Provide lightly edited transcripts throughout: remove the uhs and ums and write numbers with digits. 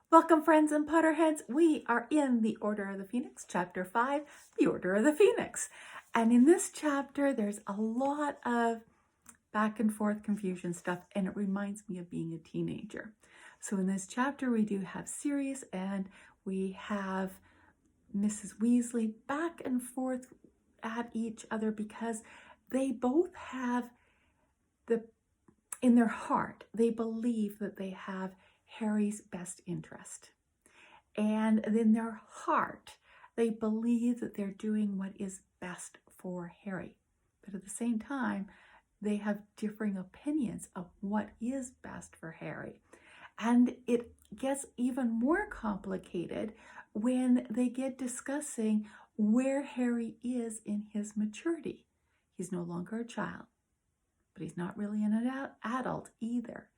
Welcome, friends and Potterheads. We are in the Order of the Phoenix, Chapter 5, the Order of the Phoenix. And in this chapter, there's a lot of back and forth confusion stuff, and it reminds me of being a teenager. So in this chapter, we do have Sirius and we have Mrs. Weasley back and forth at each other because they both have in their heart, they believe that they have Harry's best interest. And in their heart, they believe that they're doing what is best for Harry. But at the same time, they have differing opinions of what is best for Harry. And it gets even more complicated when they get discussing where Harry is in his maturity. He's no longer a child, but he's not really an adult either.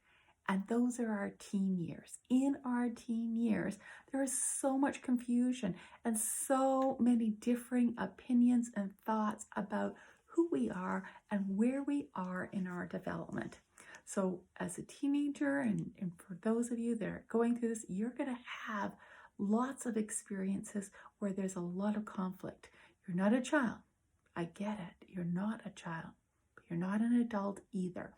And those are our teen years. In our teen years, there is so much confusion and so many differing opinions and thoughts about who we are and where we are in our development. So as a teenager, and for those of you that are going through this, you're going to have lots of experiences where there's a lot of conflict. You're not a child. I get it. You're not a child. You're not an adult either.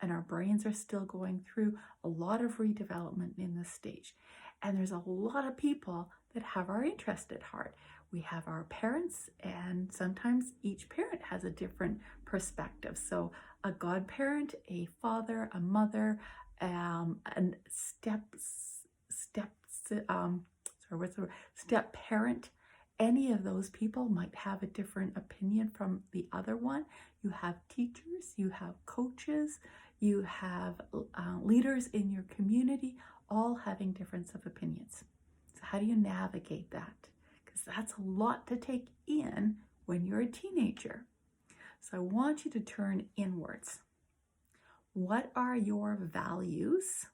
And our brains are still going through a lot of redevelopment in this stage. And there's a lot of people that have our interest at heart. We have our parents, and sometimes each parent has a different perspective. So a godparent, a father, a mother, and step parent. Any of those people might have a different opinion from the other one. You have teachers, you have coaches, you have leaders in your community, all having difference of opinions. So how do you navigate that? Because that's a lot to take in when you're a teenager. So I want you to turn inwards. What are your values?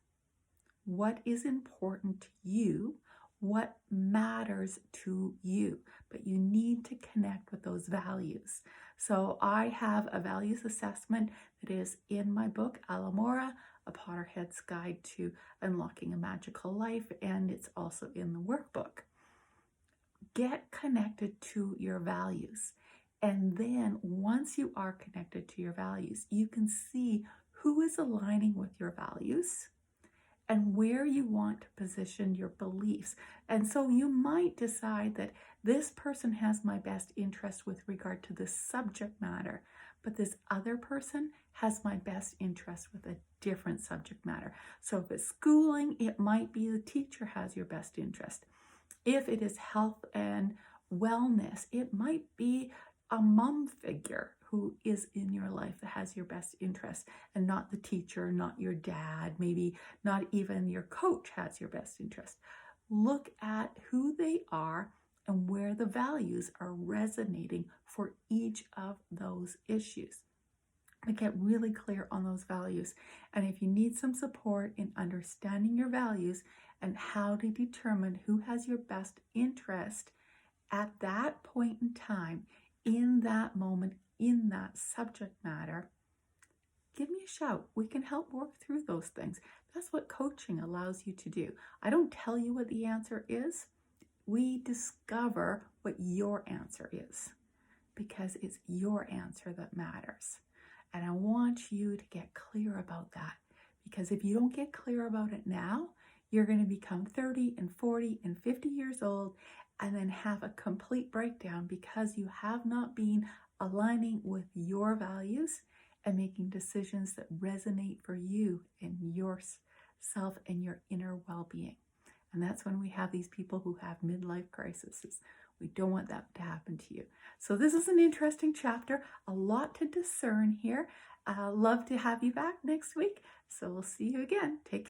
What is important to you? What matters to you? But you need to connect with those values. So I have a values assessment that is in my book, Alamora, A Potterhead's Guide to Unlocking a Magical Life, and it's also in the workbook. Get connected to your values. And then once you are connected to your values, you can see who is aligning with your values and where you want to position your beliefs. And so you might decide that this person has my best interest with regard to this subject matter, but this other person has my best interest with a different subject matter. So if it's schooling, it might be the teacher has your best interest. If it is health and wellness, it might be a mom figure who is in your life that has your best interest, and not the teacher, not your dad, maybe not even your coach has your best interest. Look at who they are and where the values are resonating for each of those issues. And get really clear on those values. And if you need some support in understanding your values and how to determine who has your best interest at that point in time, in that moment, in that subject matter, give me a shout. We can help work through those things. That's what coaching allows you to do. I don't tell you what the answer is. We discover what your answer is, because it's your answer that matters. And I want you to get clear about that, because if you don't get clear about it now, you're going to become 30 and 40 and 50 years old and then have a complete breakdown because you have not been aligning with your values and making decisions that resonate for you and yourself and your inner well-being. And that's when we have these people who have midlife crises. We don't want that to happen to you. So this is an interesting chapter, a lot to discern here. Love to have you back next week. So we'll see you again. Take care.